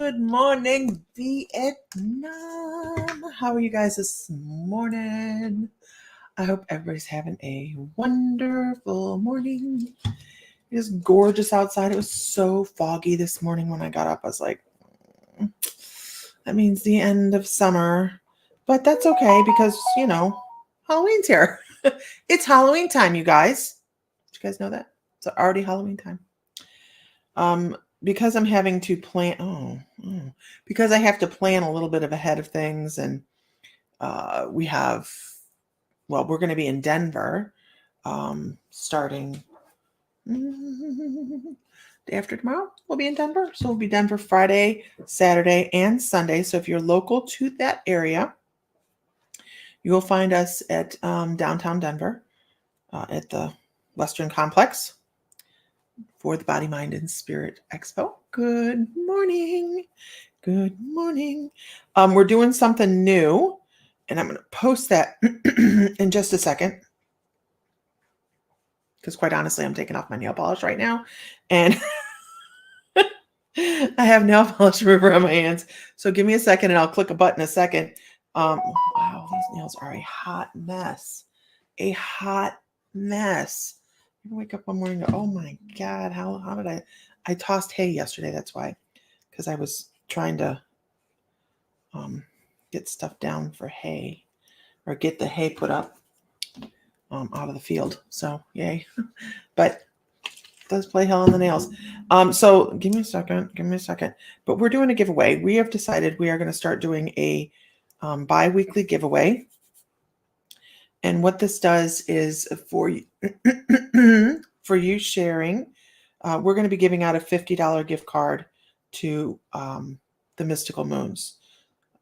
Good morning, Vietnam. How are you guys this morning? I hope everybody's having a wonderful morning. It is gorgeous outside. It was so foggy this morning when I got up. I was like, that means the end of summer. But that's okay because, Halloween's here. It's Halloween time, you guys. Did you guys know that? It's already Halloween time. Because I'm having to plan, because I have to plan a little bit of ahead of things, and we're going to be in Denver starting day after tomorrow. We'll be in Denver. So we'll be Denver Friday, Saturday, and Sunday. So if you're local to that area, you will find us at downtown Denver at the Western Complex for the Body, Mind, and Spirit Expo. Good morning. Good morning. We're doing something new, and I'm going to post that in just a second. Because quite honestly, I'm taking off my nail polish right now, and I have nail polish remover on my hands. So give me a second, and I'll click a button in a second. Wow, these nails are a hot mess. A hot mess. You wake up one morning and go, oh my God, how did I tossed hay yesterday. That's why, because I was trying to get stuff down for hay, or get the hay put up out of the field. So yay. But it does play hell on the nails. So give me a second. But we're doing a giveaway. We have decided we are going to start doing a bi-weekly giveaway. And what this does is for you, for you sharing, we're going to be giving out a $50 gift card to the Mystical Moons.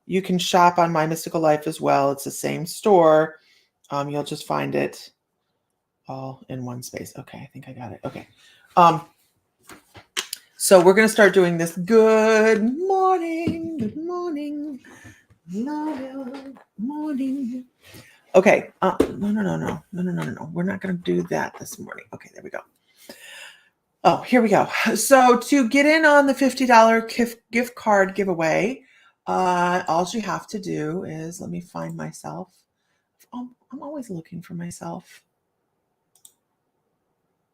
You can shop on My Mystical Life as well. It's the same store. You'll just find it all in one space. Okay, I think I got it. Okay. So we're going to start doing this. Good morning. Good morning. Good morning. Okay. No. We're not going to do that this morning. Okay, there we go. Oh, here we go. So to get in on the $50 gift card giveaway, all you have to do is, let me find myself. I'm always looking for myself.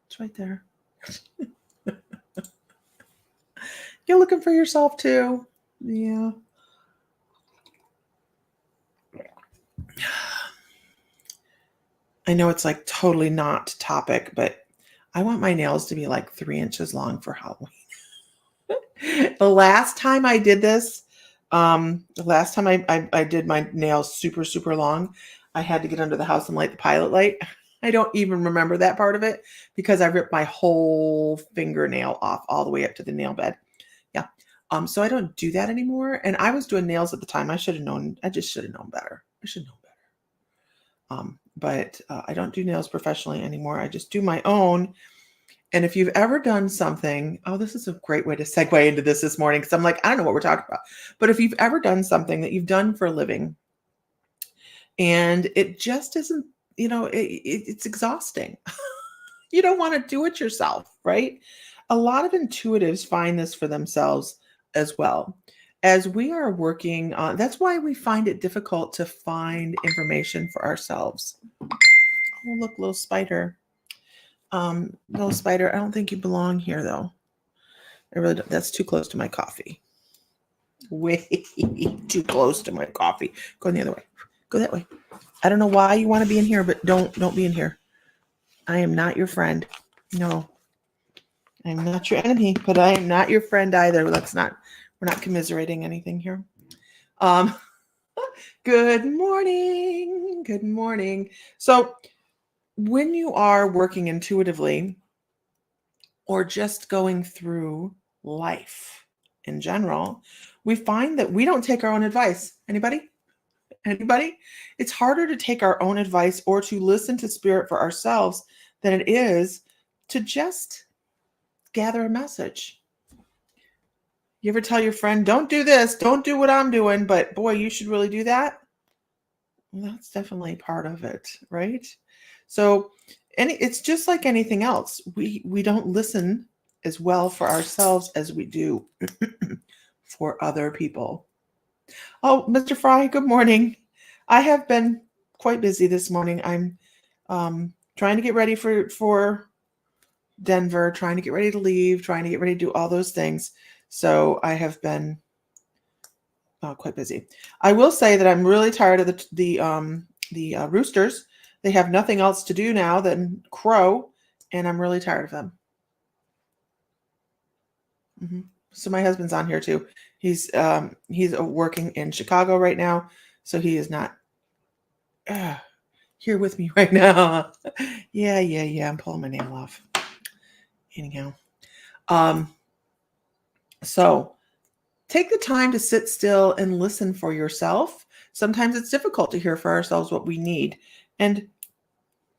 It's right there. You're looking for yourself too. Yeah. I know it's like totally not topic, but I want my nails to be like 3 inches long for Halloween. The last time I did this, I did my nails super, super long, I had to get under the house and light the pilot light. I don't even remember that part of it because I ripped my whole fingernail off all the way up to the nail bed. Yeah. So I don't do that anymore. And I was doing nails at the time. I should have known. I just should have known better. I should know better. But I don't do nails professionally anymore. I just do my own. And if you've ever done something, this is a great way to segue into this morning, because I'm like, I don't know what we're talking about. But if you've ever done something that you've done for a living and it just isn't, it's exhausting. You don't want to do it yourself, right? A lot of intuitives find this for themselves as well. As we are working on, that's why we find it difficult to find information for ourselves. Oh, look, little spider. Little spider, I don't think you belong here, though. I really don't. That's too close to my coffee. Way too close to my coffee. Go the other way. Go that way. I don't know why you want to be in here, but don't be in here. I am not your friend. No. I'm not your enemy, but I am not your friend either. We're not commiserating anything here. Good morning. Good morning. So when you are working intuitively or just going through life in general, we find that we don't take our own advice. Anybody? It's harder to take our own advice or to listen to spirit for ourselves than it is to just gather a message. You ever tell your friend, don't do this, don't do what I'm doing, but boy, you should really do that? Well, that's definitely part of it, right? So it's just like anything else. We don't listen as well for ourselves as we do for other people. Oh, Mr. Fry, good morning. I have been quite busy this morning. I'm trying to get ready for Denver, trying to get ready to leave, trying to get ready to do all those things. So I have been quite busy. I will say that I'm really tired of the roosters. They have nothing else to do now than crow, and I'm really tired of them. So my husband's on here too. He's working in Chicago right now, so he is not here with me right now. Yeah. I'm pulling my nail off. Anyhow, so take the time to sit still and listen for yourself. Sometimes it's difficult to hear for ourselves what we need, and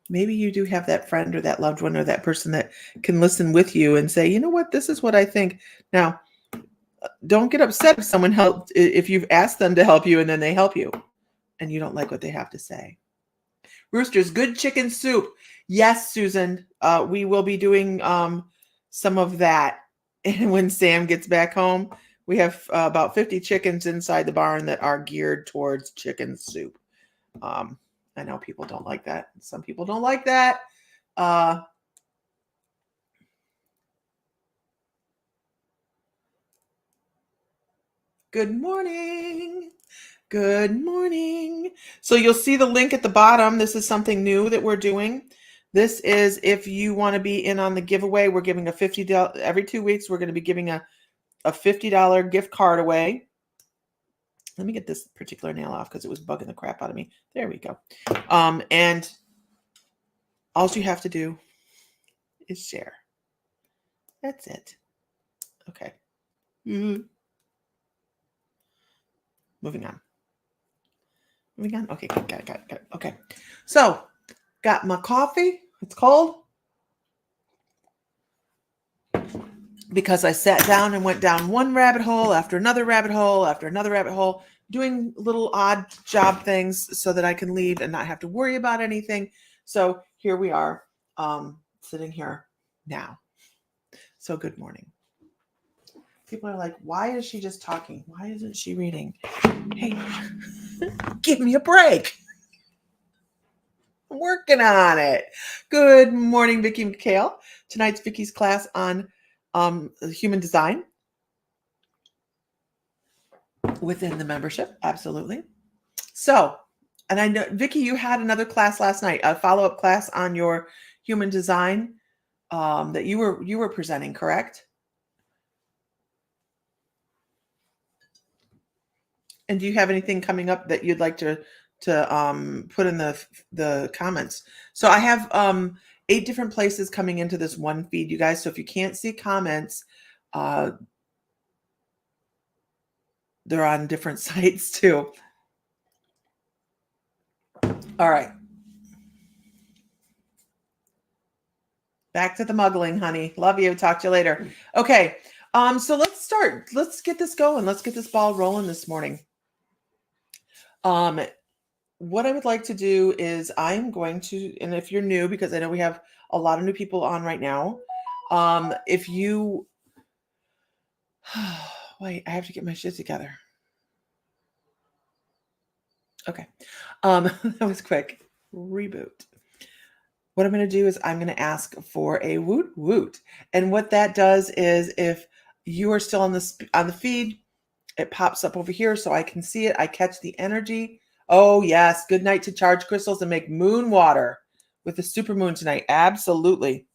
maybe you do have that friend or that loved one or that person that can listen with you and say, you know what, this is what I think. Now, don't get upset if someone helped, if you've asked them to help you and then they help you and you don't like what they have to say. Roosters, good chicken soup. Yes, Susan, we will be doing some of that. And when Sam gets back home, we have about 50 chickens inside the barn that are geared towards chicken soup. I know people don't like that. Some people don't like that. Good morning. Good morning. So you'll see the link at the bottom. This is something new that we're doing. This is if you want to be in on the giveaway. We're giving a $50 every 2 weeks. We're going to be giving a $50 gift card away. Let me get this particular nail off because it was bugging the crap out of me. There we go. And all you have to do is share. That's it. Okay. Moving on. Okay, got it. Okay. So, got my coffee. It's cold. Because I sat down and went down one rabbit hole after another rabbit hole after another rabbit hole, doing little odd job things so that I can leave and not have to worry about anything. So here we are, sitting here now. So good morning. People are like, why is she just talking? Why isn't she reading? Hey, give me a break. I'm working on it. Good morning, Vicki McHale. Tonight's Vicki's class on human design within the membership. Absolutely. So, and I know, Vicki, you had another class last night, a follow-up class on your human design that you were presenting, correct? And do you have anything coming up that you'd like to put in the comments? So I have 8 different places coming into this one feed, you guys. So if you can't see comments, they're on different sites too. All right. Back to the muggling, honey. Love you. Talk to you later. Okay. So let's start. Let's get this going. Let's get this ball rolling this morning. What I would like to do is I'm going to, and if you're new, because I know we have a lot of new people on right now, if you, wait, I have to get my shit together. Okay. That was quick. Reboot. What I'm going to do is I'm going to ask for a woot woot. And what that does is if you are still on the feed, it pops up over here so I can see it. I catch the energy. Oh, yes. Good night to charge crystals and make moon water with the super moon tonight. Absolutely.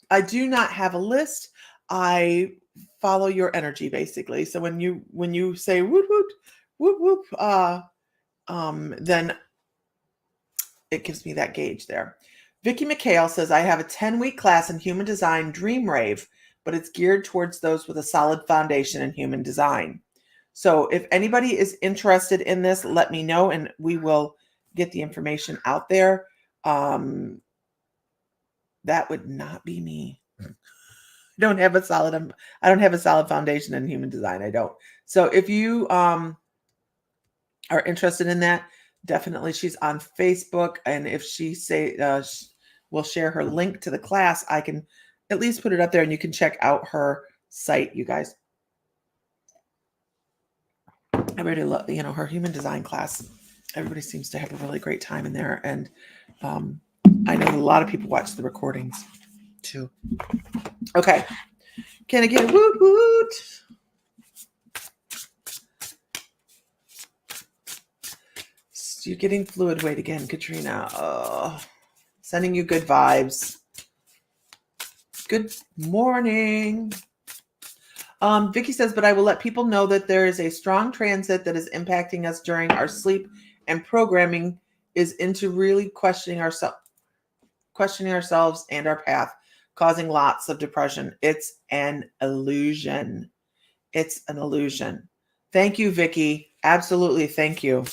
I do not have a list. I follow your energy, basically. So when you say woot woot, whoop whoop, then it gives me that gauge there. Vicki McHale says, I have a 10-week class in human design, Dream Rave, but it's geared towards those with a solid foundation in human design. So if anybody is interested in this, let me know and we will get the information out there. That would not be me. I don't have a solid foundation in human design. I don't. So if you are interested in that, definitely she's on Facebook. And if she will share her link to the class, I can at least put it up there and you can check out her site, you guys. I really love, her human design class. Everybody seems to have a really great time in there. And um, I know that a lot of people watch the recordings too. Okay. Can I get a woot woot? You're getting fluid weight again, Katrina. Oh, sending you good vibes. Good morning. Vicky says, but I will let people know that there is a strong transit that is impacting us during our sleep, and programming is into really questioning ourselves and our path, causing lots of depression. It's an illusion. It's an illusion. Thank you, Vicky. Absolutely. Thank you.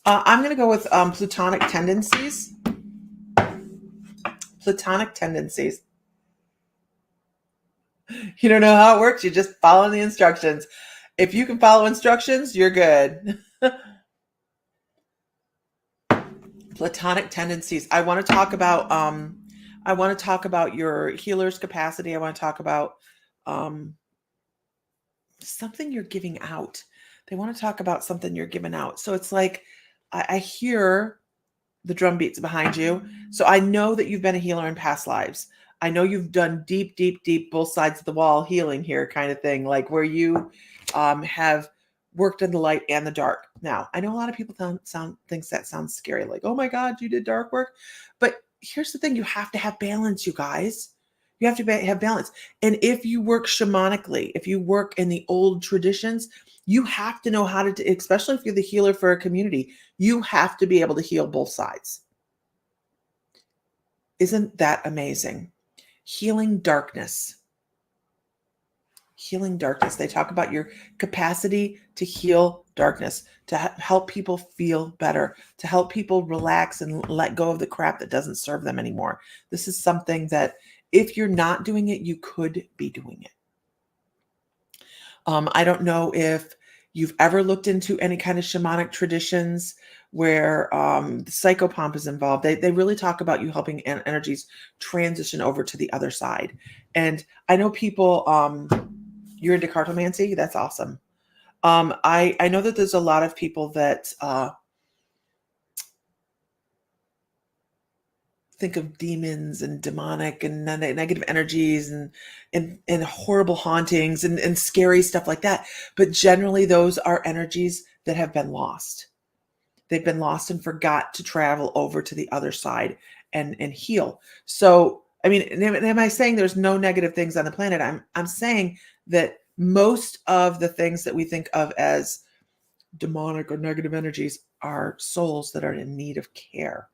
I'm going to go with platonic tendencies. Platonic tendencies. You don't know how it works. You just follow the instructions. If you can follow instructions, you're good. Platonic tendencies. I want to talk about your healer's capacity. I want to talk about something you're giving out. They want to talk about something you're giving out. So it's like I hear the drum beats behind you. So I know that you've been a healer in past lives. I know you've done deep, deep, deep, both sides of the wall healing here kind of thing, like where you have worked in the light and the dark. Now, I know a lot of people thinks that sounds scary, like, oh my God, you did dark work. But here's the thing, you have to have balance, you guys. You have to have balance. And if you work shamanically, if you work in the old traditions, you have to know how to, especially if you're the healer for a community, you have to be able to heal both sides. Isn't that amazing? Healing darkness. Healing darkness. They talk about your capacity to heal darkness, to help people feel better, to help people relax and let go of the crap that doesn't serve them anymore. This is something that if you're not doing it, you could be doing it. I don't know if you've ever looked into any kind of shamanic traditions where the psychopomp is involved. They really talk about you helping energies transition over to the other side. And I know people, you're into cartomancy. That's awesome. I know that there's a lot of people that think of demons and demonic and negative energies and horrible hauntings and scary stuff like that. But generally, those are energies that have been lost. They've been lost and forgot to travel over to the other side and heal. So, I mean, am I saying there's no negative things on the planet? I'm saying that most of the things that we think of as demonic or negative energies are souls that are in need of care,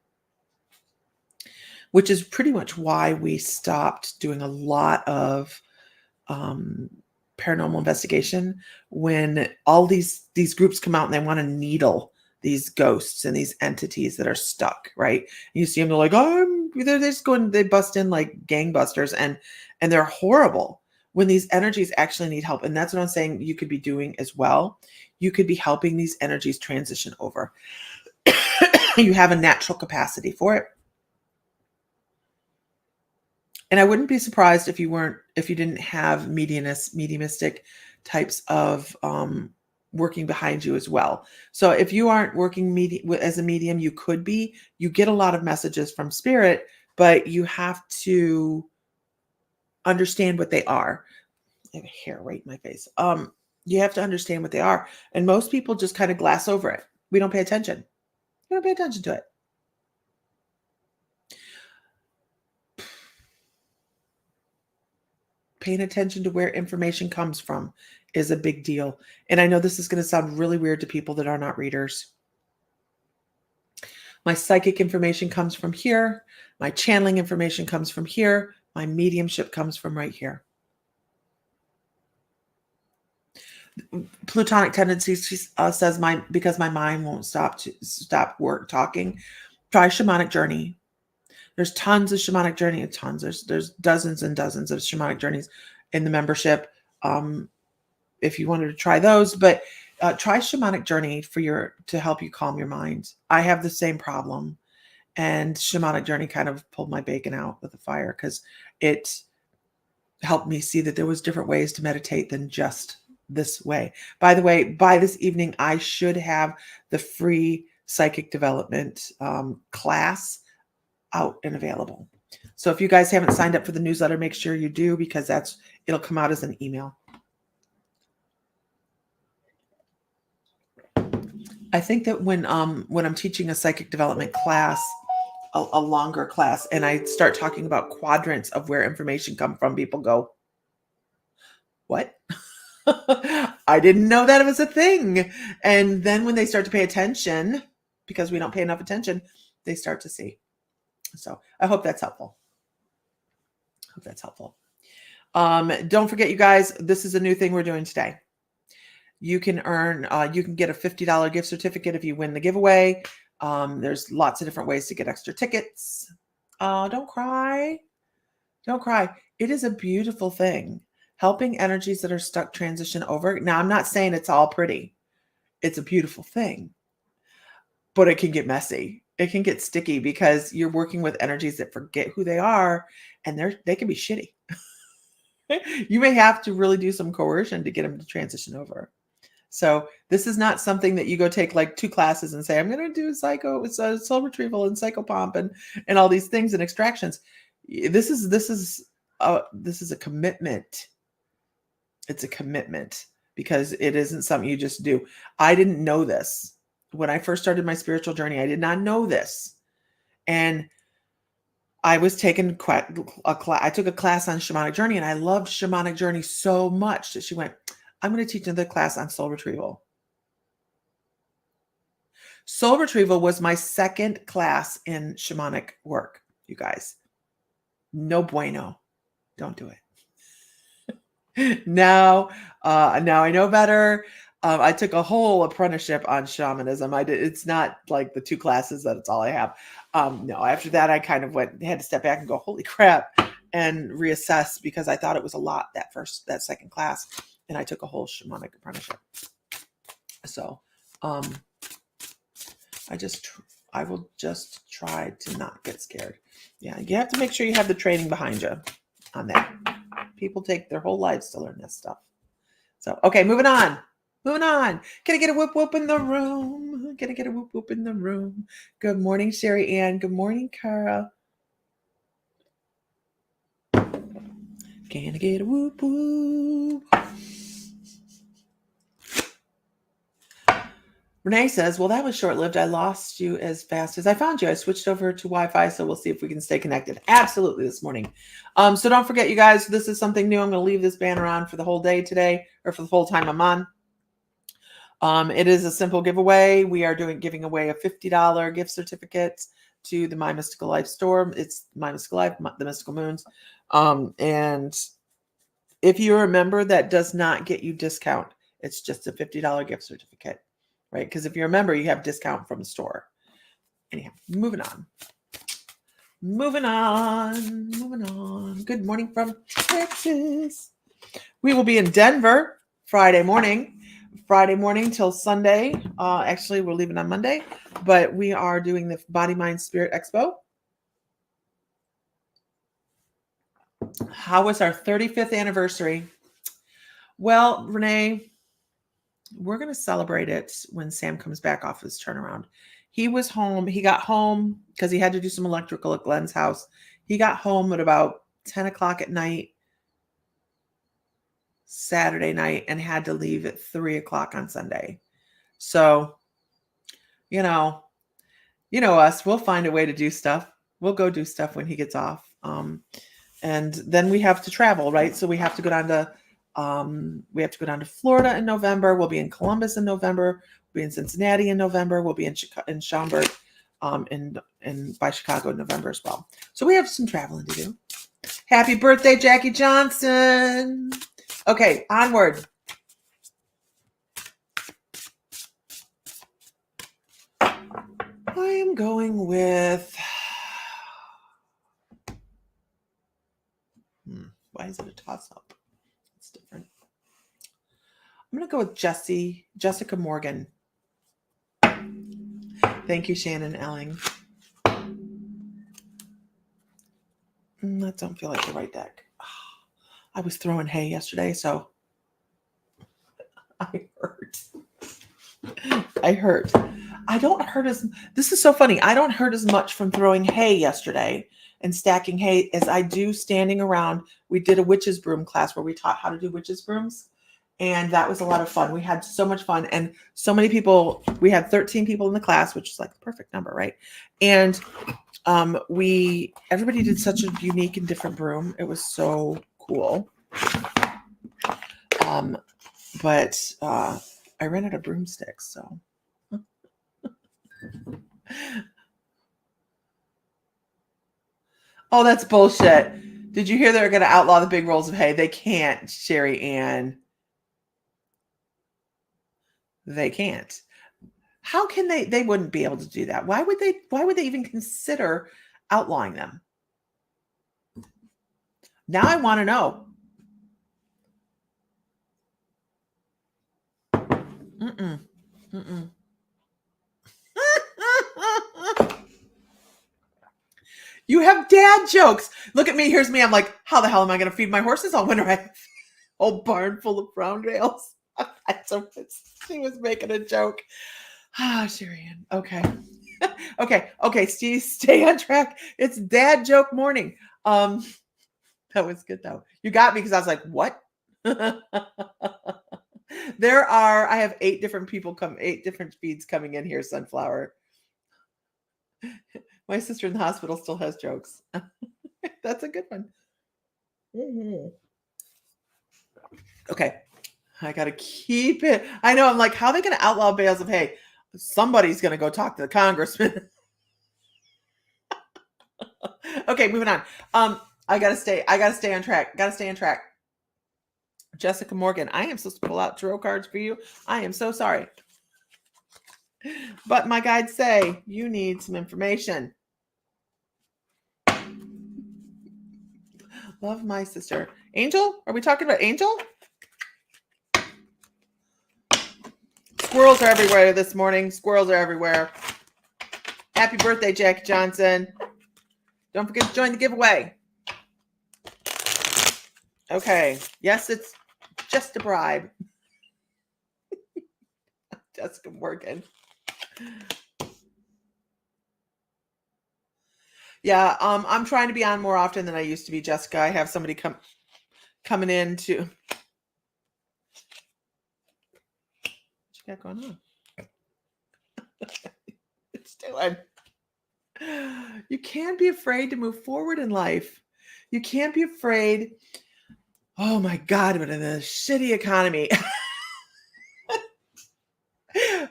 which is pretty much why we stopped doing a lot of paranormal investigation when all these groups come out and they want to needle these ghosts and these entities that are stuck, right? And you see them, they're like, oh, they're just going, they bust in like gangbusters and they're horrible when these energies actually need help. And that's what I'm saying you could be doing as well. You could be helping these energies transition over. You have a natural capacity for it. And I wouldn't be surprised if you didn't have mediumistic types of working behind you as well. So if you aren't working as a medium, you could be. You get a lot of messages from spirit, but you have to understand what they are. I have hair right in my face. You have to understand what they are. And most people just kind of glass over it. We don't pay attention. We don't pay attention to it. Paying attention to where information comes from is a big deal. And I know this is going to sound really weird to people that are not readers. My psychic information comes from here. My channeling information comes from here. My mediumship comes from right here. Plutonic tendencies says because my mind won't stop talking. Try shamanic journey. There's tons of shamanic journey. Tons. There's dozens and dozens of shamanic journeys in the membership. If you wanted to try those, but try shamanic journey to help you calm your mind. I have the same problem, and shamanic journey kind of pulled my bacon out of the fire because it helped me see that there was different ways to meditate than just this way. By the way, by this evening, I should have the free psychic development class out and available. So if you guys haven't signed up for the newsletter, make sure you do, because it'll come out as an email. I think that when I'm teaching a psychic development class, a longer class, and I start talking about quadrants of where information come from, people go, "What?" I didn't know that it was a thing. And then when they start to pay attention, because we don't pay enough attention, they start to see. So I hope that's helpful. Don't forget, you guys, this is a new thing we're doing today. You can get a $50 gift certificate if you win the giveaway. There's lots of different ways to get extra tickets. Don't cry. Don't cry. It is a beautiful thing. Helping energies that are stuck transition over. Now, I'm not saying it's all pretty. It's a beautiful thing. But it can get messy. It can get sticky because you're working with energies that forget who they are, and they can be shitty. You may have to really do some coercion to get them to transition over. So this is not something that you go take like 2 classes and say, I'm going to do soul retrieval and psychopomp and all these things and extractions. This is a commitment. It's a commitment, because it isn't something you just do. I didn't know this. When I first started my spiritual journey, I did not know this. And I was taking I took a class on shamanic journey, and I loved shamanic journey so much that she went, I'm going to teach another class on soul retrieval. Soul retrieval was my second class in shamanic work, you guys. No bueno. Don't do it. Now I know better. I took a whole apprenticeship on shamanism. It's not like the 2 classes that it's all I have. No, after that, I kind of had to step back and go, holy crap, and reassess, because I thought it was a lot that second class. And I took a whole shamanic apprenticeship. So, I will just try to not get scared. Yeah, you have to make sure you have the training behind you on that. People take their whole lives to learn this stuff. So, okay, moving on. Can I get a whoop whoop in the room? Can I get a whoop whoop in the room? Good morning, Sherry Ann. Good morning, Cara. Can I get a whoop whoop? Renee says, well, that was short-lived. I lost you as fast as I found you. I switched over to Wi-Fi, so we'll see if we can stay connected. Absolutely, this morning. So don't forget, you guys, this is something new. I'm going to leave this banner on for the whole day today, or for the whole time I'm on. It is a simple giveaway. We are giving away a $50 gift certificate to the My Mystical Life store. It's My Mystical Life, the Mystical Moons. And if you're a member, that does not get you discount. It's just a $50 gift certificate. Right? Because if you're a member, you have discount from the store. Anyhow, moving on. Good morning from Texas. We will be in Denver Friday morning till Sunday. Actually, we're leaving on Monday, but we are doing the Body, Mind, Spirit Expo. How was our 35th anniversary? Well, Renee, we're going to celebrate it when Sam comes back off his turnaround. He was home. He got home because he had to do some electrical at Glenn's house. He got home at about 10 o'clock at night, Saturday night, and had to leave at 3 o'clock on Sunday. So, you know us, we'll find a way to do stuff. We'll go do stuff when he gets off. And then we have to travel, right? So we have to go down to Florida in November. We'll be in Columbus in November. We'll be in Cincinnati in November. We'll be in Schaumburg by Chicago in November as well. So we have some traveling to do. Happy birthday, Jackie Johnson. Okay, onward. I am going with... Why is it a toss-up? It's different. I'm going to go with Jessica Morgan. Thank you, Shannon Elling. That don't feel like the right deck. I was throwing hay yesterday, so I hurt. I hurt. I don't hurt as, this is so funny. I don't hurt as much from throwing hay yesterday and stacking hay as I do standing around. We did a witch's broom class where we taught how to do witch's brooms. And that was a lot of fun. We had so much fun and so many people. We had 13 people in the class, which is like the perfect number, right? And everybody did such a unique and different broom. It was so cool. But I ran out of broomsticks, so. Oh, that's bullshit. Did you hear they're going to outlaw the big rolls of hay? They can't, Sherry Ann. They can't. How can they? They wouldn't be able to do that. Why would they even consider outlawing them? Now I want to know. Mm-mm. Mm-mm. You have dad jokes. Look at me. Here's me. I'm like, how the hell am I going to feed my horses all winter? I have a whole barn full of brown rails. She was making a joke. Ah, Sherry Ann. Okay. Okay. Steve, stay on track. It's dad joke morning. That was good though. You got me because I was like, what? I have 8 different feeds coming in here, Sunflower. My sister in the hospital still has jokes. That's a good one. Mm-hmm. Okay. I got to keep it. I know. I'm like, how are they going to outlaw bales of hay? Somebody's going to go talk to the congressman. Okay, moving on. I got to stay on track. Jessica Morgan, I am supposed to pull out tarot cards for you. I am so sorry. But my guides say you need some information. Love my sister. Angel? Are we talking about Angel? Squirrels are everywhere this morning. Squirrels are everywhere. Happy birthday, Jackie Johnson. Don't forget to join the giveaway. Okay. Yes, it's just a bribe. Jessica Morgan. Yeah, I'm trying to be on more often than I used to be, Jessica. I have somebody coming in to. What you got going on? It's doing. You can't be afraid to move forward in life. You can't be afraid. Oh my God, but in a shitty economy.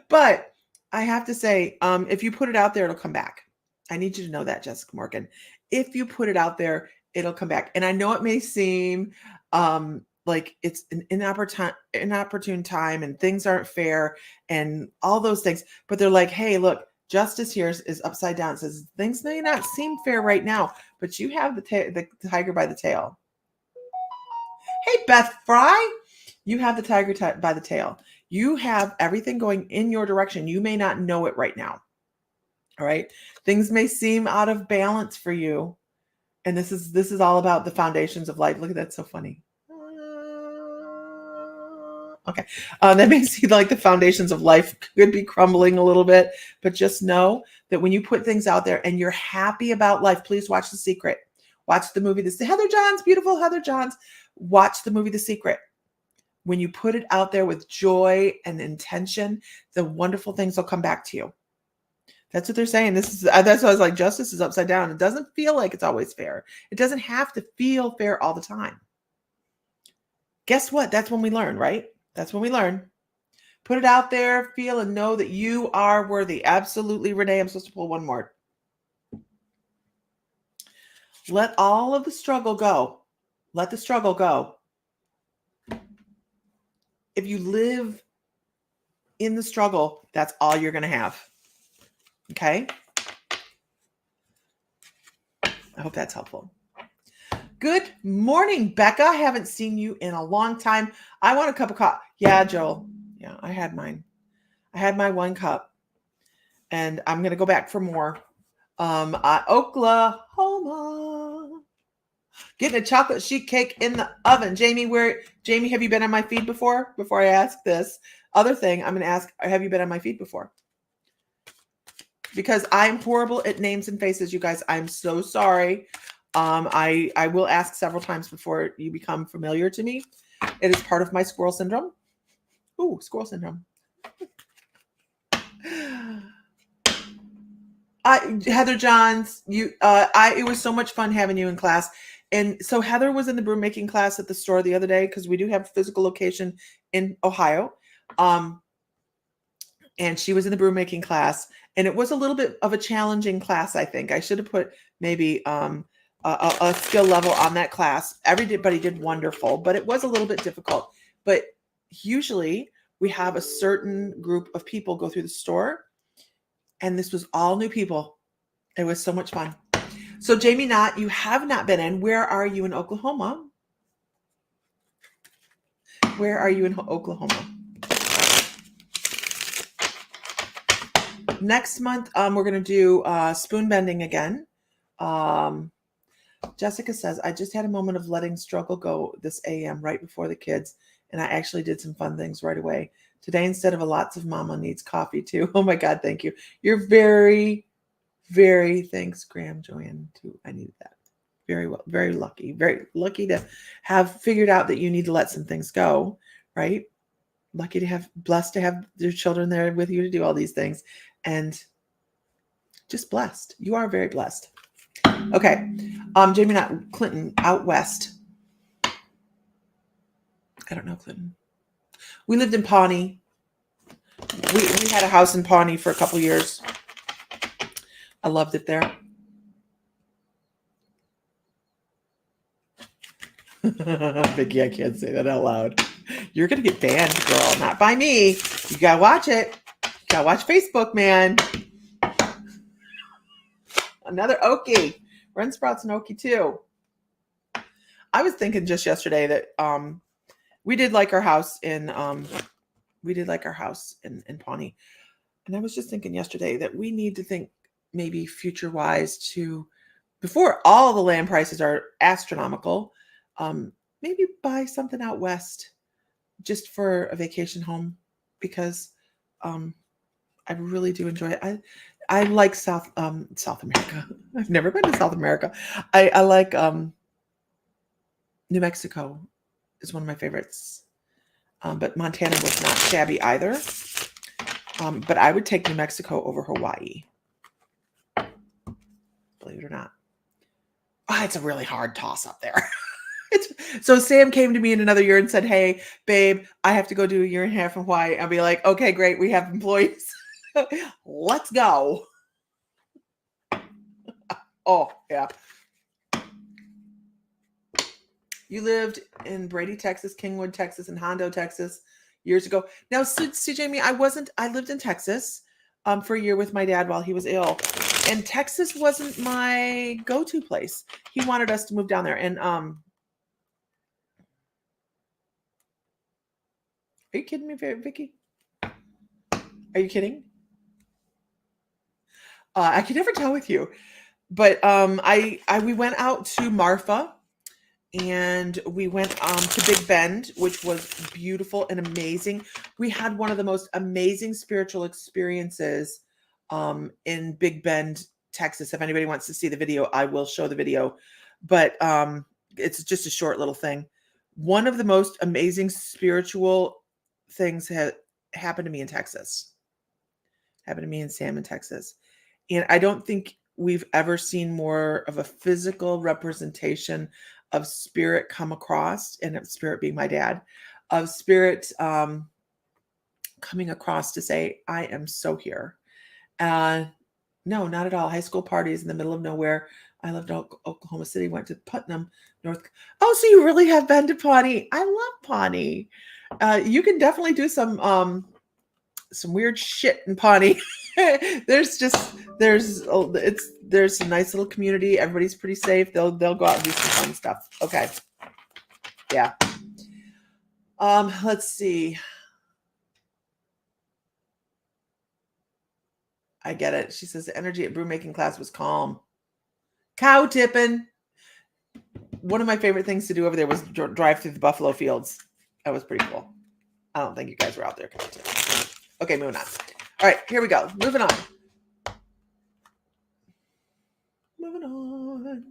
But I have to say, if you put it out there, it'll come back. I need you to know that, Jessica Morgan. If you put it out there, it'll come back. And I know it may seem like it's an inopportune time and things aren't fair and all those things. But they're like, hey, look, justice here is upside down. It says things may not seem fair right now, but you have the tiger by the tail. Hey, Beth Fry, you have the tiger by the tail. You have everything going in your direction. You may not know it right now. All right. Things may seem out of balance for you. And this is all about the foundations of life. Look at that. So funny. Okay. That may seem like the foundations of life could be crumbling a little bit, but just know that when you put things out there and you're happy about life, please watch The Secret. Watch the movie. Heather Johns, beautiful Heather Johns. Watch the movie The Secret. When you put it out there with joy and intention, the wonderful things will come back to you. That's what they're saying. That's why I was like, justice is upside down. It doesn't feel like it's always fair. It doesn't have to feel fair all the time. Guess what? That's when we learn, right? That's when we learn. Put it out there, feel and know that you are worthy. Absolutely, Renee. I'm supposed to pull one more. Let all of the struggle go. Let the struggle go. If you live in the struggle, that's all you're going to have. Okay? I hope that's helpful. Good morning, Becca. I haven't seen you in a long time. I want a cup of coffee. Yeah, Joel. Yeah, I had mine. I had my 1 cup. And I'm going to go back for more. Oklahoma. Getting a chocolate sheet cake in the oven. Jamie, have you been on my feed before? Before I ask this other thing, I'm going to ask, have you been on my feed before? Because I'm horrible at names and faces, you guys. I'm so sorry. I will ask several times before you become familiar to me. It is part of my squirrel syndrome. Ooh, squirrel syndrome. Heather Johns, it was so much fun having you in class. And so Heather was in the broom making class at the store the other day because we do have a physical location in Ohio. And she was in the broom making class, and it was a little bit of a challenging class. I think I should have put maybe a skill level on that class. Everybody did wonderful, but it was a little bit difficult. But usually we have a certain group of people go through the store, and this was all new people. It was so much fun. So Jamie Knott, you have not been in. Where are you in Oklahoma? Where are you in Oklahoma? Next month, we're going to do spoon bending again. Jessica says, I just had a moment of letting struggle go this AM right before the kids, and I actually did some fun things right away. Today, instead of a lots of mama needs coffee too. Oh my God, thank you. You're very, very, thanks, Graham, Joanne, too. I needed that. Very well, very lucky to have figured out that you need to let some things go, right? Blessed to have your children there with you to do all these things, and just blessed. You are very blessed. Okay. Jamie Knott, Clinton, out west. I don't know Clinton. We lived in Pawnee. We had a house in Pawnee for a couple years. I loved it there. Vicky, I can't say that out loud. You're going to get banned, girl. Not by me. You got to watch it. You got to watch Facebook, man. Another Okie. Run Sprouts and Okie, too. I was thinking just yesterday that we did like our house in Pawnee. And I was just thinking yesterday that we need to think maybe future wise to, before all the land prices are astronomical, maybe buy something out west just for a vacation home, because I really do enjoy it. I like South America. I've never been to South America. I like New Mexico is one of my favorites. But Montana was not shabby either. But I would take New Mexico over Hawaii. Believe it or not. It's a really hard toss up there. So Sam came to me in another year and said, hey, babe, I have to go do a year and a half in Hawaii. I'll be like, okay, great. We have employees. Let's go. Oh, yeah. You lived in Brady, Texas, Kingwood, Texas, and Hondo, Texas years ago. Now, see, Jamie, I lived in Texas for a year with my dad while he was ill. And Texas wasn't my go-to place. He wanted us to move down there. And are you kidding me, Vicky? Are you kidding? I can never tell with you. But we went out to Marfa, and we went to Big Bend, which was beautiful and amazing. We had one of the most amazing spiritual experiences in Big Bend, Texas. If anybody wants to see the video, I will show the video. But it's just a short little thing. One of the most amazing spiritual things happened to me in Texas. Happened to me in Salmon, Texas. And I don't think we've ever seen more of a physical representation of spirit come across, and of spirit being my dad, of spirit coming across to say, I am so here. No, not at all. High school parties in the middle of nowhere. I lived in Oklahoma City, went to Putnam, North. Oh, so you really have been to Pawnee. I love Pawnee. You can definitely do some weird shit in Pawnee. there's a nice little community. Everybody's pretty safe. They'll go out and do some fun stuff. Okay. Yeah. Let's see. I get it. She says the energy at brew making class was calm. Cow tipping. one of my favorite things to do over there was drive through the buffalo fields. That was pretty cool. I don't think you guys were out there. Okay, moving on. All right, here we go. Moving on. Moving on.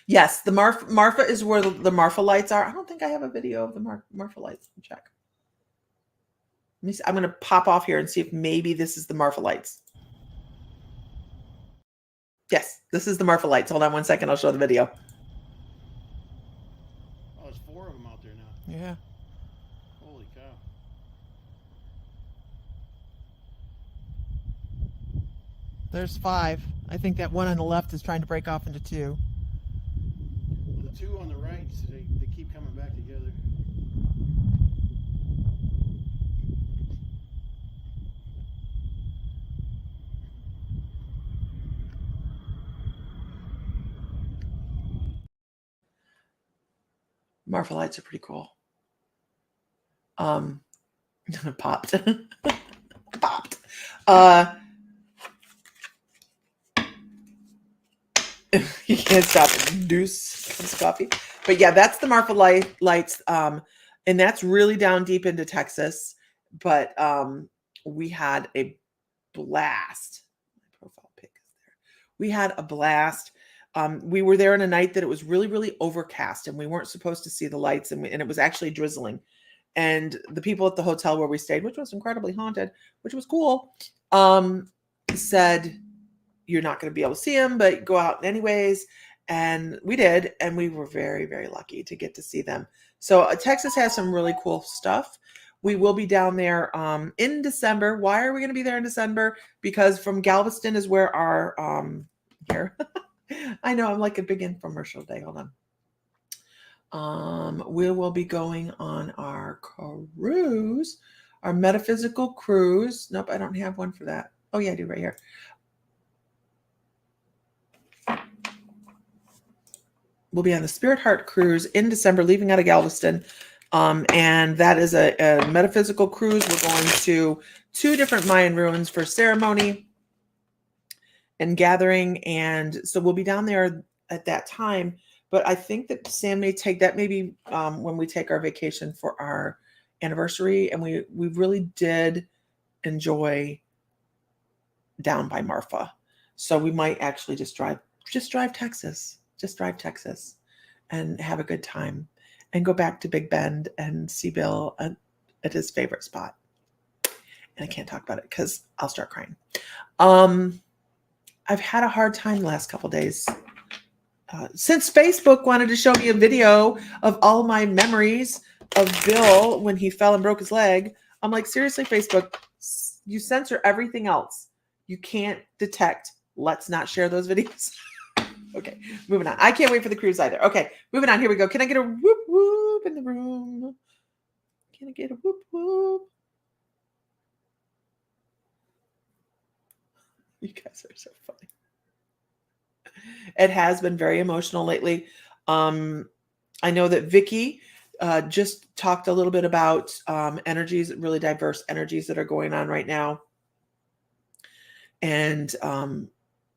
Yes, the Marfa is where the Marfa lights are. I don't think I have a video of the Marfa lights. Let me check. Let me see. I'm going to pop off here and see if maybe this is the Marfa lights. Yes, this is the Marfa lights. Hold on one second. I'll show the video. Oh, there's 4 of them out there now. Yeah. Holy cow. There's 5. I think that one on the left is trying to break off into 2. The 2 on the right, so they keep coming back together. Marfa lights are pretty cool. Popped. Popped. You can't stop it. Deuce cups of coffee. But yeah, that's the Marfa lights. And that's really down deep into Texas. But we had a blast. My profile pic is there. We had a blast. We were there on a night that it was really, really overcast, and we weren't supposed to see the lights, and it was actually drizzling. And the people at the hotel where we stayed, which was incredibly haunted, which was cool, said, you're not going to be able to see them, but go out anyways. And we did, and we were very, very lucky to get to see them. So Texas has some really cool stuff. We will be down there in December. Why are we going to be there in December? Because from Galveston is where our here. I know I'm like a big infomercial day. Hold on. We will be going on our cruise, our metaphysical cruise. Nope, I don't have one for that. Oh yeah, I do right here. We'll be on the Spirit Heart cruise in December, leaving out of Galveston. And that is a metaphysical cruise. We're going to 2 different Mayan ruins for ceremony and gathering. And so we'll be down there at that time. But I think that Sam may take that maybe when we take our vacation for our anniversary. And we really did enjoy down by Marfa. So we might actually just drive Texas. Just drive Texas and have a good time and go back to Big Bend and see Bill at his favorite spot. And I can't talk about it because I'll start crying. I've had a hard time the last couple days. Since Facebook wanted to show me a video of all my memories of Bill when he fell and broke his leg, I'm like, seriously, Facebook, you censor everything else. You can't detect. Let's not share those videos. Okay, moving on. I can't wait for the cruise either. Okay, moving on. Here we go. Can I get a whoop whoop in the room? Can I get a whoop whoop? You guys are so funny. It has been very emotional lately. I know that Vicky just talked a little bit about energies, really diverse energies that are going on right now. And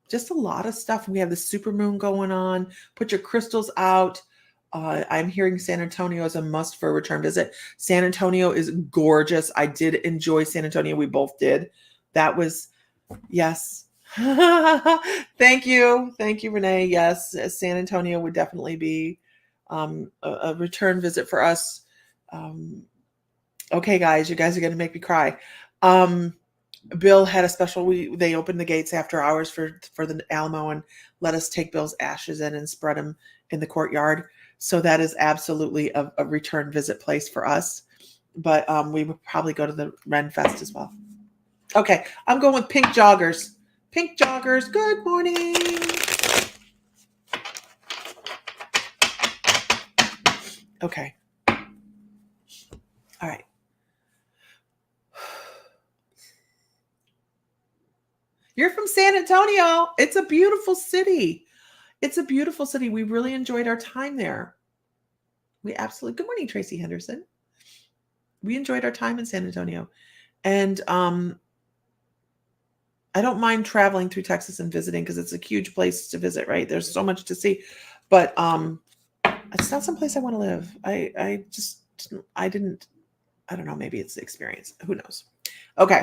just a lot of stuff. We have the supermoon going on. Put your crystals out. I'm hearing San Antonio is a must for a return visit. San Antonio is gorgeous. I did enjoy San Antonio. We both did. That was, yes. Thank you. Thank you, Renee. Yes, San Antonio would definitely be a return visit for us. Okay, guys, you guys are going to make me cry. Bill had a special, they opened the gates after hours for the Alamo and let us take Bill's ashes in and spread them in the courtyard. So that is absolutely a return visit place for us. But we would probably go to the Ren Fest as well. Okay, I'm going with pink joggers. Pink joggers, good morning. Okay. All right. You're from San Antonio. It's a beautiful city. It's a beautiful city. We really enjoyed our time there. We absolutely, good morning, Tracy Henderson. We enjoyed our time in San Antonio. And I don't mind traveling through Texas and visiting because it's a huge place to visit, right? There's so much to see. But it's not someplace I want to live. I don't know, maybe it's the experience. Who knows? Okay.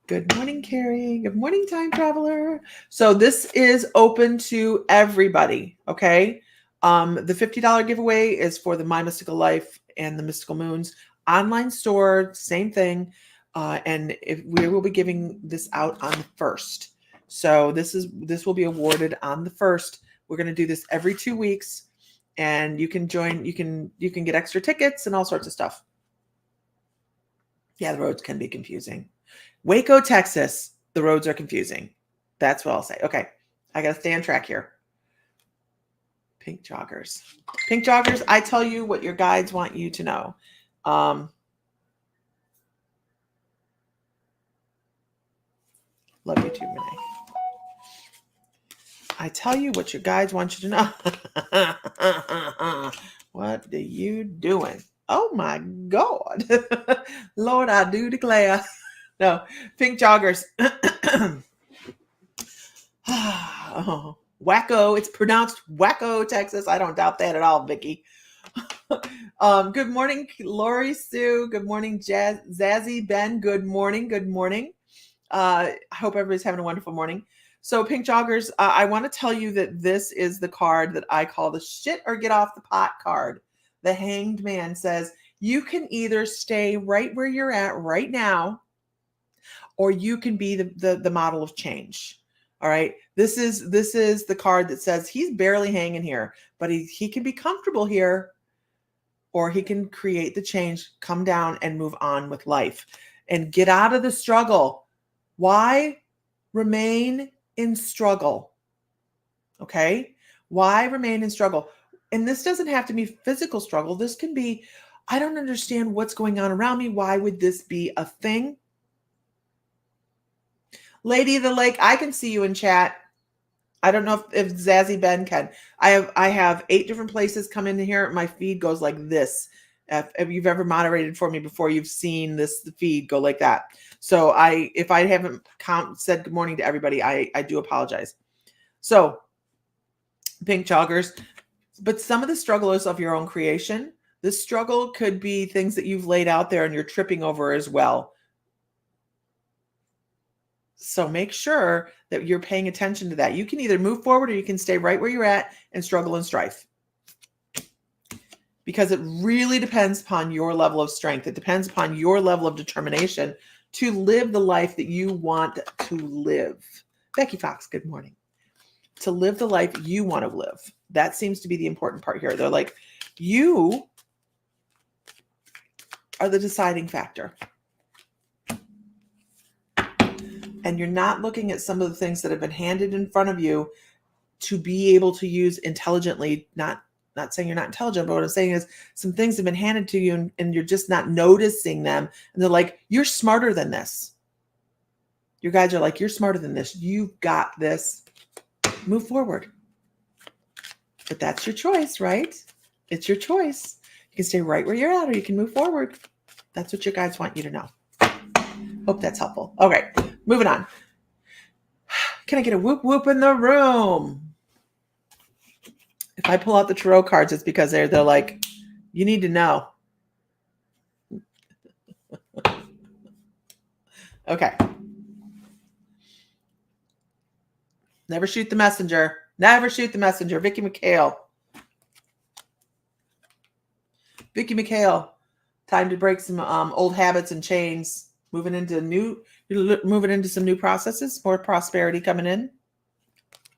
Good morning, Carrie. Good morning, time traveler. So this is open to everybody. Okay. The $50 giveaway is for the My Mystical Life and the Mystical Moons online store. Same thing. And if we will be giving this out on the 1st. So this will be awarded on the 1st. We're going to do this every 2 weeks, and you can join. You can get extra tickets and all sorts of stuff. Yeah, the roads can be confusing. Waco, Texas, the roads are confusing. That's what I'll say. Okay, I got to stay on track here. Pink joggers. Pink joggers, I tell you what your guides want you to know. Love you too, Renee. I tell you what your guides want you to know. What are you doing? Oh my God. Lord, I do declare. No, pink joggers. Oh, Wacko. It's pronounced Wacko, Texas. I don't doubt that at all, Vicky. Good morning, Lori Sue. Good morning, Zazzy Ben. Good morning. Good morning. I hope everybody's having a wonderful morning. So, pink joggers, I want to tell you that this is the card that I call the shit or get off the pot card. The Hanged Man says you can either stay right where you're at right now, or you can be the model of change. All right. This is the card that says he's barely hanging here, but he can be comfortable here, or he can create the change, come down and move on with life and get out of the struggle. Why remain in struggle? Okay. Why remain in struggle? And this doesn't have to be physical struggle. This can be, I don't understand what's going on around me. Why would this be a thing? Lady of the Lake, I can see you in chat. I don't know if Zazzy Ben can. I have 8 different places come in here. My feed goes like this. If you've ever moderated for me before, you've seen the feed go like that. So if I haven't said good morning to everybody, I do apologize. So, pink joggers, but some of the struggle is of your own creation. The struggle could be things that you've laid out there and you're tripping over as well. So make sure that you're paying attention to that. You can either move forward or you can stay right where you're at and struggle and strife. Because it really depends upon your level of strength. It depends upon your level of determination to live the life that you want to live. Becky Fox, good morning. To live the life you want to live. That seems to be the important part here. They're like, you are the deciding factor. And you're not looking at some of the things that have been handed in front of you to be able to use intelligently. Not saying you're not intelligent, but what I'm saying is some things have been handed to you and you're just not noticing them. And they're like, you're smarter than this. Your guides are like, you're smarter than this. You've got this. Move forward. But that's your choice, right? It's your choice. You can stay right where you're at or you can move forward. That's what your guides want you to know. Hope that's helpful. Okay, moving on. Can I get a whoop whoop in the room? If I pull out the tarot cards, it's because they're like, you need to know. Okay. Never shoot the messenger. Never shoot the messenger. Vicky McHale. Vicky McHale. Time to break some old habits and chains. Moving into some new processes. More prosperity coming in.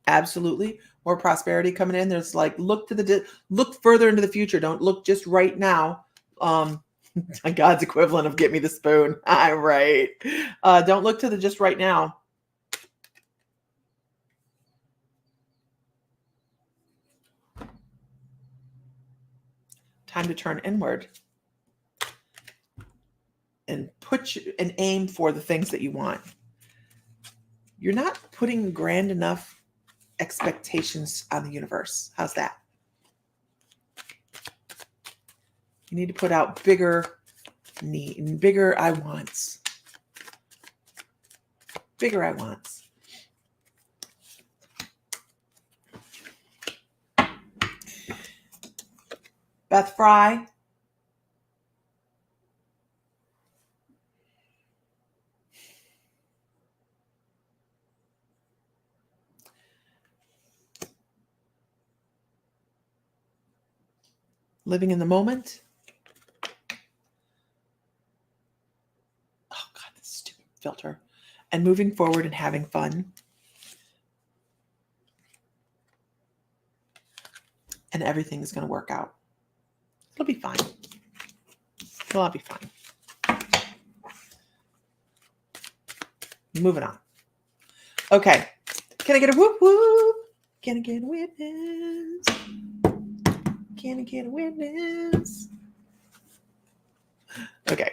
Absolutely. More prosperity coming in. There's like, look further into the future. Don't look just right now. God's equivalent of get me the spoon. Right. Don't look to the just right now. Time to turn inward and and aim for the things that you want. You're not putting grand enough expectations on the universe. How's that? You need to put out bigger I wants. Bigger I wants. Beth Fry. Living in the moment. Oh God, this stupid filter. And moving forward and having fun. And everything is going to work out. It'll be fine. It'll all be fine. Moving on. Okay. Can I get a whoop whoop? Can I get a witness? Can I get a witness? Okay.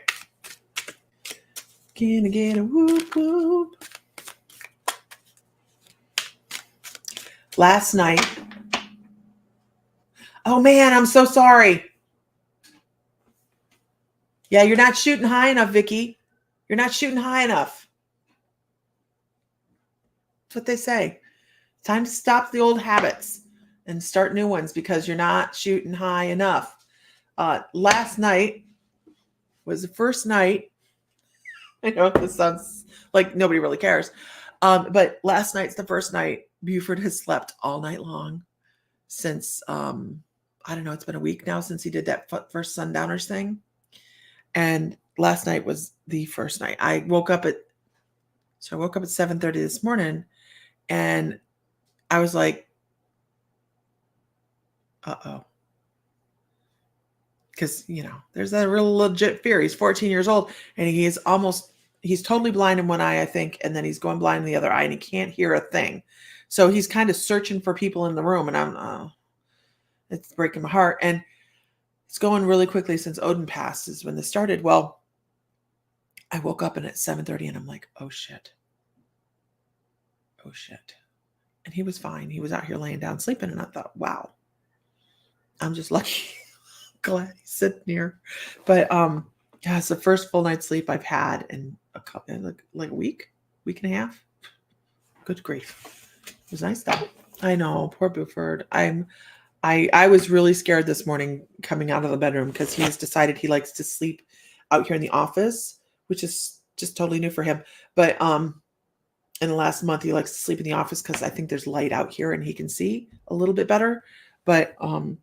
Can I get a whoop whoop? Last night. Oh man, I'm so sorry. Yeah, you're not shooting high enough, Vicky. You're not shooting high enough. That's what they say. Time to stop the old habits and start new ones because you're not shooting high enough. Last night was the first night. I know this sounds like nobody really cares. But last night's the first night Buford has slept all night long since, I don't know, it's been a week now since he did that first Sundowners thing. And last night was the first night. I woke up at 7:30 this morning and I was like, uh-oh. Because, there's a real legit fear. He's 14 years old and he's totally blind in one eye, I think. And then he's going blind in the other eye and he can't hear a thing. So he's kind of searching for people in the room and it's breaking my heart. And it's going really quickly since Odin passed is when this started. Well, I woke up and at 7:30 and I'm like, oh shit. And he was fine. He was out here laying down sleeping. And I thought, wow, I'm just lucky. Glad he's sitting here. But yeah, it's the first full night's sleep I've had in like a week and a half. Good grief. It was nice though. I know, poor Buford. I was really scared this morning coming out of the bedroom because he's decided he likes to sleep out here in the office, which is just totally new for him. But in the last month, he likes to sleep in the office because I think there's light out here and he can see a little bit better. But and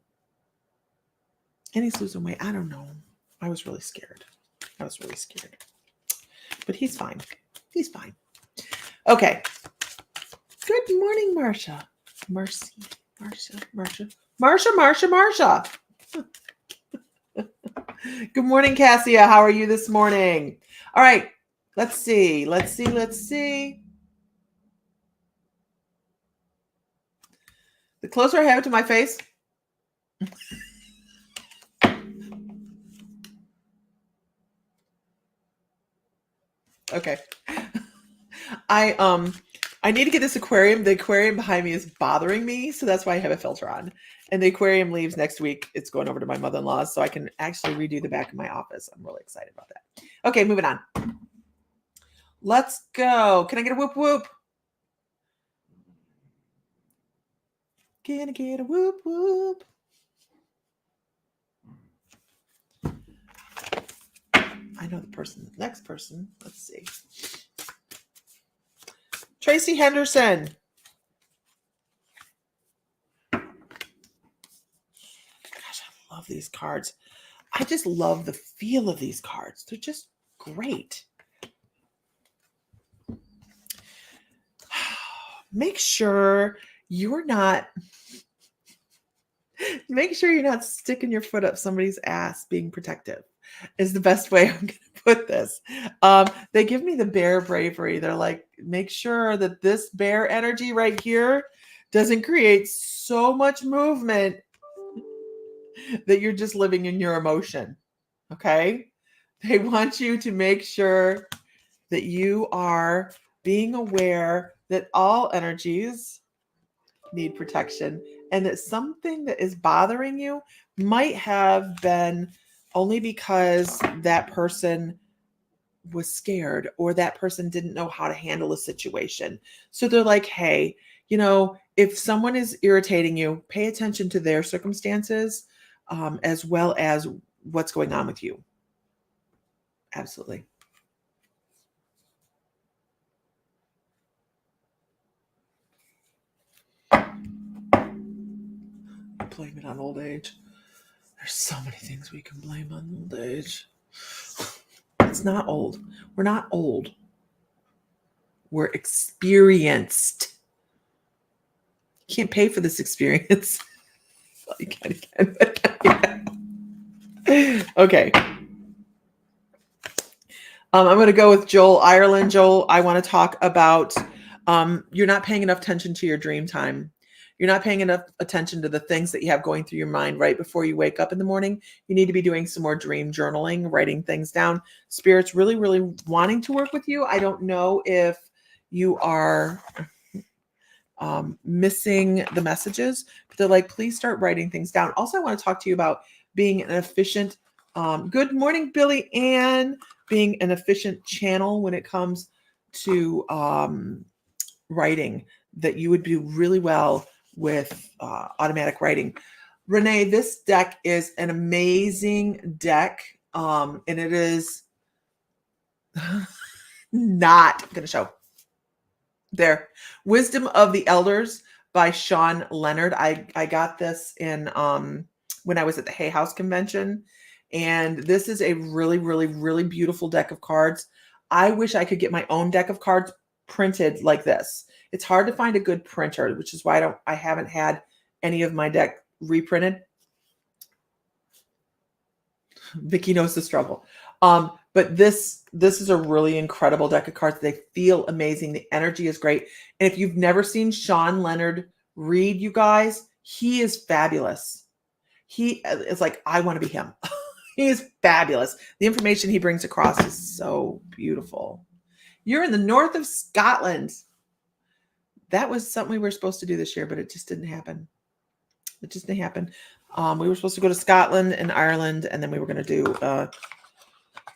he's losing weight. I don't know. I was really scared. But he's fine. Okay. Good morning, Marsha. Marsha. Good morning, Cassia. How are you this morning? All right. Let's see. The closer I have it to my face. Okay. I need to get this aquarium. The aquarium behind me is bothering me, so that's why I have a filter on. And the aquarium leaves next week. It's going over to my mother-in-law's, so I can actually redo the back of my office. I'm really excited about that. Okay, moving on. Let's go. Can I get a whoop whoop? Can I get a whoop whoop? I know the next person. Let's see. Tracy Henderson. Gosh, I love these cards. I just love the feel of these cards. They're just great. Make sure you're not sticking your foot up somebody's ass being protective is the best way I'm going to put this. They give me the bear bravery. They're like, make sure that this bear energy right here doesn't create so much movement that you're just living in your emotion. Okay. They want you to make sure that you are being aware that all energies need protection and that something that is bothering you might have been only because that person was scared or that person didn't know how to handle a situation. So they're like, hey, if someone is irritating you, pay attention to their circumstances. as well as what's going on with you. Absolutely. Blame it on old age. There's so many things we can blame on old age. It's not old. We're not old. We're experienced. You can't pay for this experience. Well, you can. Okay. I'm going to go with Joel Ireland. Joel, I want to talk about you're not paying enough attention to your dream time. You're not paying enough attention to the things that you have going through your mind right before you wake up in the morning. You need to be doing some more dream journaling, writing things down. Spirit's really, really wanting to work with you. I don't know if you are missing the messages, but they're like, please start writing things down. Also, I want to talk to you about being an efficient, good morning, Billy Ann, being an efficient channel when it comes to writing, that you would do really well with automatic writing. Renee, this deck is an amazing deck, and it is not going to show. There, Wisdom of the Elders by Sean Leonard. I got this in when I was at the Hay House convention, and this is a really, really, really beautiful deck of cards. I wish I could get my own deck of cards printed like this. It's hard to find a good printer, which is why I haven't had any of my deck reprinted. Vicky knows the struggle. But this is a really incredible deck of cards. They feel amazing. The energy is great. And if you've never seen Sean Leonard read, you guys, he is fabulous. He is like, I want to be him. He is fabulous. The information he brings across is so beautiful. You're in the north of Scotland. That was something we were supposed to do this year, but it just didn't happen. It just didn't happen. We were supposed to go to Scotland and Ireland, and then we were going to do a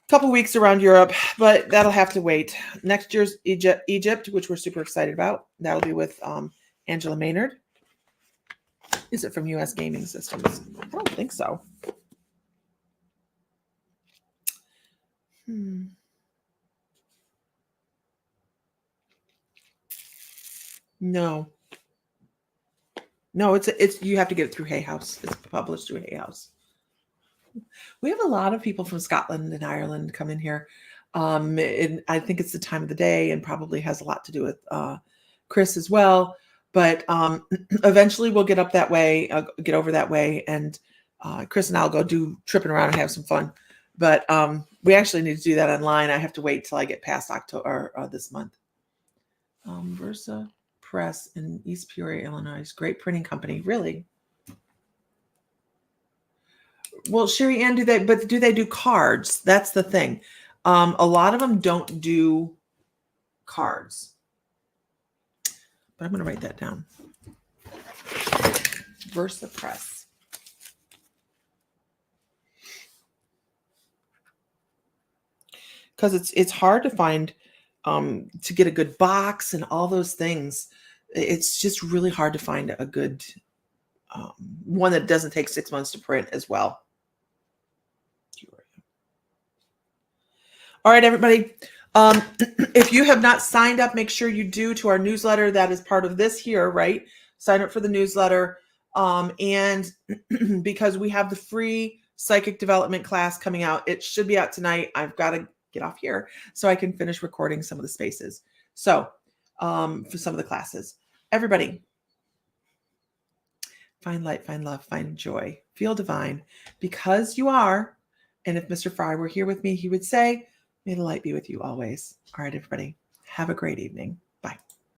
couple weeks around Europe, but that'll have to wait. Next year's Egypt, which we're super excited about. That'll be with Angela Maynard. Is it from US Gaming Systems? I don't think so. No, it's you have to get it through Hay House. It's published through Hay House. We have a lot of people from Scotland and Ireland come in here. And I think it's the time of the day, and probably has a lot to do with Chris as well. But eventually we'll get up that way, get over that way, and Chris and I'll go do tripping around and have some fun. But we actually need to do that online. I have to wait till I get past October this month. Versa Press in East Peoria, Illinois. Great printing company. Really? Well, Sherry Ann, do they do cards? That's the thing. A lot of them don't do cards. But I'm going to write that down. Versa Press. Because it's hard to find to get a good box and all those things. It's just really hard to find a good one that doesn't take 6 months to print as well. All right, everybody. If you have not signed up, make sure you do to our newsletter. That is part of this here, right? Sign up for the newsletter. And because we have the free psychic development class coming out, it should be out tonight. I've got to get off here so I can finish recording some of the spaces. So for some of the classes, everybody, find light, find love, find joy, feel divine, because you are. And if Mr. Fry were here with me, he would say, may the light be with you always. All right, everybody, have a great evening.